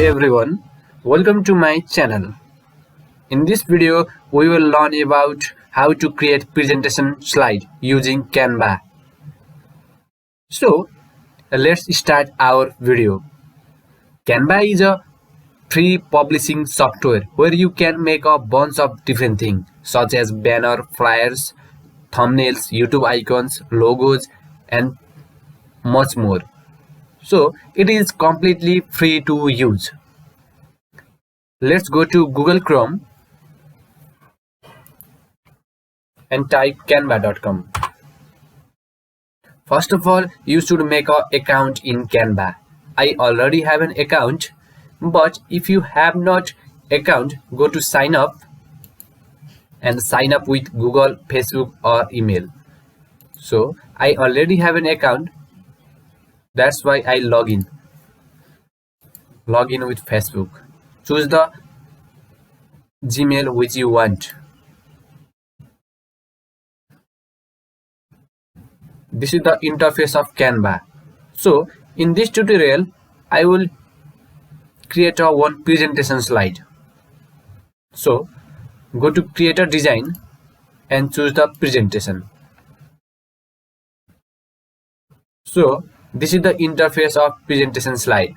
Hey everyone, welcome to my channel. In this video, we will learn about how to create presentation slide using Canva. So, let's start our video. Canva is a free publishing software where you can make a bunch of different things such as banner, flyers, thumbnails, YouTube icons, logos, and much more. So, it is completely free to use. Let's go to Google Chrome and type canva.com. First of all, you should make an account in Canva. I already have an account, but if you have not account, go to sign up and sign up with Google, Facebook or email. So I already have an account. That's why I log in with Facebook. Choose the Gmail which you want. This is the interface of Canva. So in this tutorial, I will create one presentation slide. So go to create a design and choose the presentation. So this is the interface of presentation slide.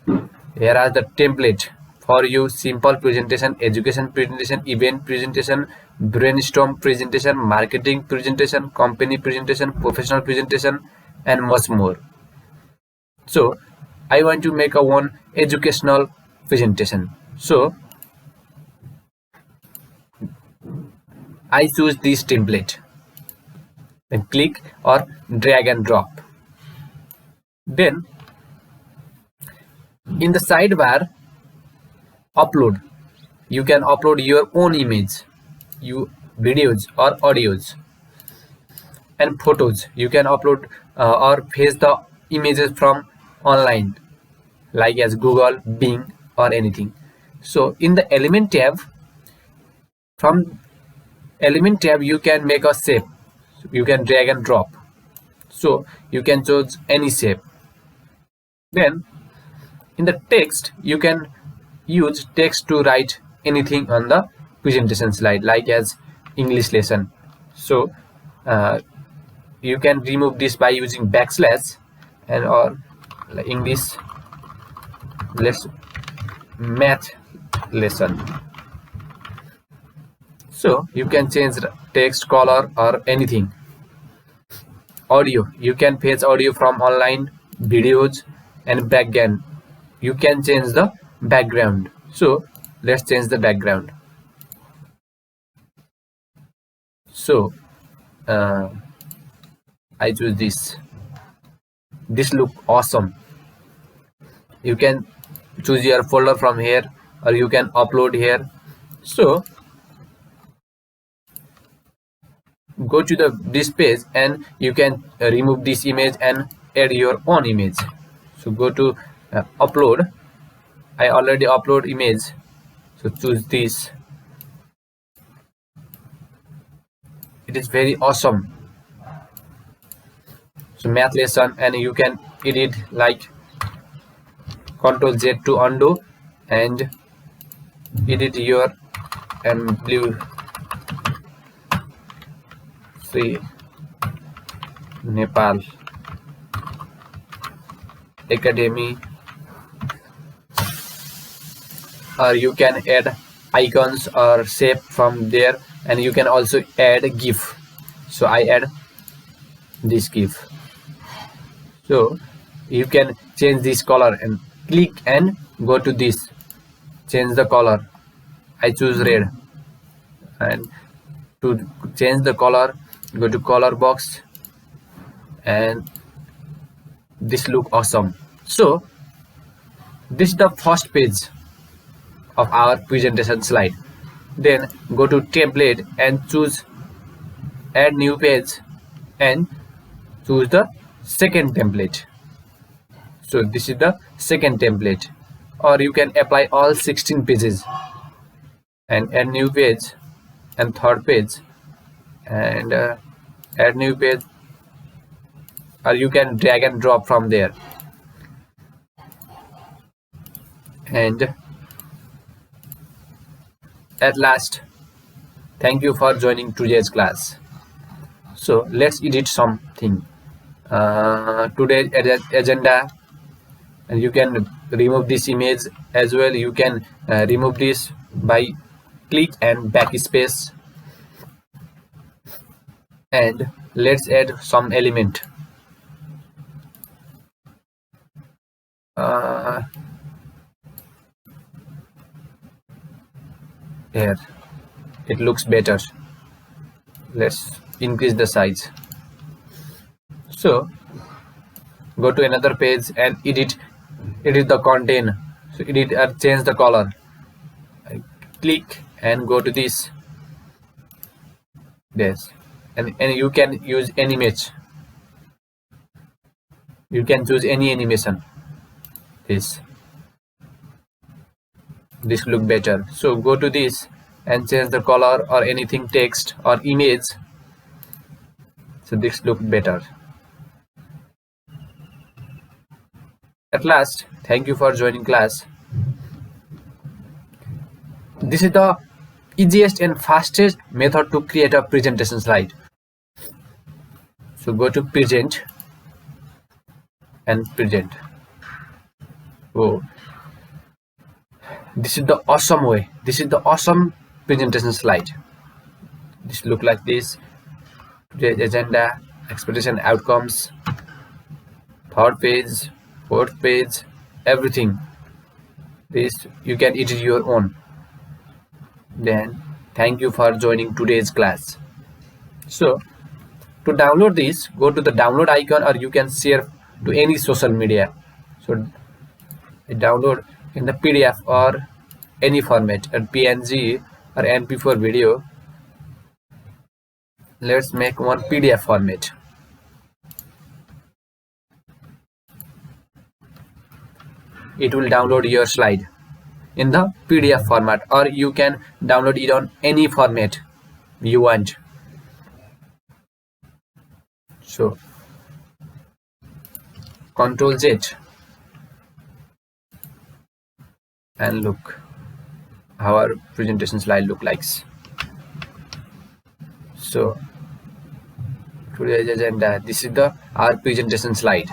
Here are the template for you: simple presentation, education presentation, event presentation, brainstorm presentation, marketing presentation, company presentation, professional presentation, and much more. So I want to make one educational presentation. So I choose this template and click or drag and drop. Then in the sidebar, upload. You can upload your own image, videos or audios, and photos. You can upload or paste the images from online, like as Google, Bing, or anything. So in the element tab, from element tab you can make a shape. You can drag and drop. So you can choose any shape. Then in the text, you can use text to write anything on the presentation slide, like as English lesson. So you can remove this by using backslash and or like English math lesson. So you can change the text, color, or anything. Audio, you can fetch audio from online, videos, and background. You can change the background. So let's change the background. So I choose this. This look awesome. You can choose your folder from here, or you can upload here. So go to this page and you can remove this image and add your own image. So go to upload. I already upload image, so choose this. It is very awesome. So math lesson, and you can edit like Ctrl Z to undo and edit your and blue. See, Nepal Academy, or you can add icons or shape from there, and you can also add GIF. So I add this GIF. So you can change this color and click and go to this, change the color. I choose red, and to change the color, go to color box, and this look awesome. So this is the first page of our presentation slide. Then go to template and choose add new page and choose the second template. So this is the second template, or you can apply all 16 pages and add new page and third page and add new page, or you can drag and drop from there And at last, thank you for joining today's class. So let's edit something. Today's agenda, and you can remove this image as well. You can remove this by click and backspace. And let's add some element. Here it looks better. Let's increase the size. So go to another page and edit the content. So edit or change the color. Click and go to this. And you can use any image. You can choose any animation. This look better. So go to this and change the color or anything, text or image. So this look better. At last, thank you for joining class. This is the easiest and fastest method to create a presentation slide. So go to present and present. Oh, this is the awesome way. This is the awesome presentation slide. This look like this. Today's agenda, expectation, outcomes, third page, fourth page, everything. This you can edit your own. Then thank you for joining today's class. So to download this, go to the download icon, or you can share to any social media. So download in the PDF or any format, a PNG or MP4 video. Let's make one PDF format. It will download your slide in the PDF format, or you can download it on any format you want. So Ctrl Z and look how our presentation slide look like. So today's agenda, this is our presentation slide.